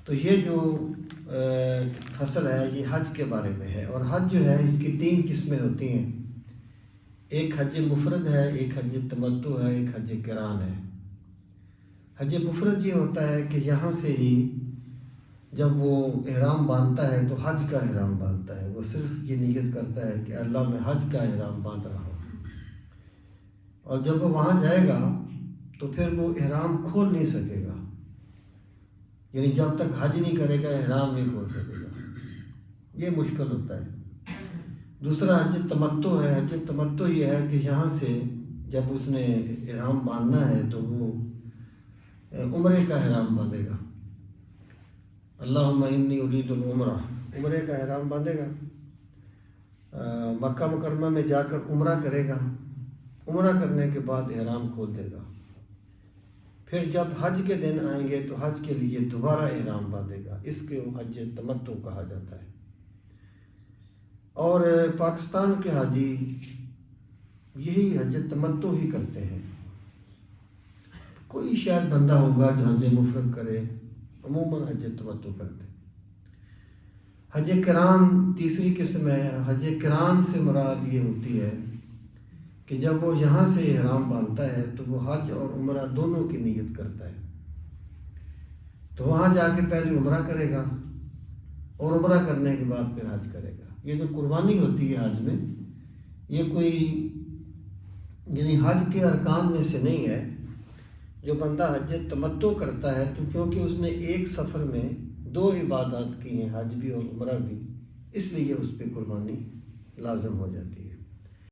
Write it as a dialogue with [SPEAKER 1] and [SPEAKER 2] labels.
[SPEAKER 1] تو یہ جو فصل ہے یہ حج کے بارے میں ہے، اور حج جو ہے اس کی 3 قسمیں ہوتی ہیں۔ ایک حج مفرد ہے، ایک حج تمتع ہے، ایک حج قران ہے۔ حج مفرد یہ ہوتا ہے کہ یہاں سے ہی جب وہ احرام باندھتا ہے تو حج کا احرام باندھتا ہے، وہ صرف یہ نیت کرتا ہے کہ اللہ میں حج کا احرام باندھ رہا ہوں، اور جب وہ وہاں جائے گا تو پھر وہ احرام کھول نہیں سکے گا، یعنی جب تک حج نہیں کرے گا احرام نہیں کھول سکے گا، یہ مشکل ہوتا ہے۔ دوسرا حج تمتع ہے۔ حج تمتع یہ ہے کہ یہاں سے جب اس نے احرام باندھنا ہے تو وہ عمرے کا احرام باندھے گا، اللہم انی ارید العمرہ، عمرے کا احرام باندھے گا، مکہ مکرمہ میں جا کر عمرہ کرے گا، عمرہ کرنے کے بعد احرام کھول دے گا، پھر جب حج کے دن آئیں گے تو حج کے لیے دوبارہ احرام باندھے گا، اس کو حج تمتع کہا جاتا ہے۔ اور پاکستان کے حاجی یہی حج تمتع ہی کرتے ہیں، کوئی شاید بندہ ہوگا جو حج مفرد کرے، عموماً حج تمتع کرتے ہیں۔ حج قران تیسری قسم ہے۔ حج قران سے مراد یہ ہوتی ہے کہ جب وہ یہاں سے احرام باندھتا ہے تو وہ حج اور عمرہ دونوں کی نیت کرتا ہے، تو وہاں جا کے پہلے عمرہ کرے گا اور عمرہ کرنے کے بعد پھر حج کرے گا۔ یہ جو قربانی ہوتی ہے حج میں، یہ کوئی یعنی حج کے ارکان میں سے نہیں ہے۔ جو بندہ حج تمتع کرتا ہے تو کیونکہ اس نے ایک سفر میں 2 عبادات کی ہیں، حج بھی اور عمرہ بھی، اس لیے اس پہ قربانی لازم ہو جاتی ہے۔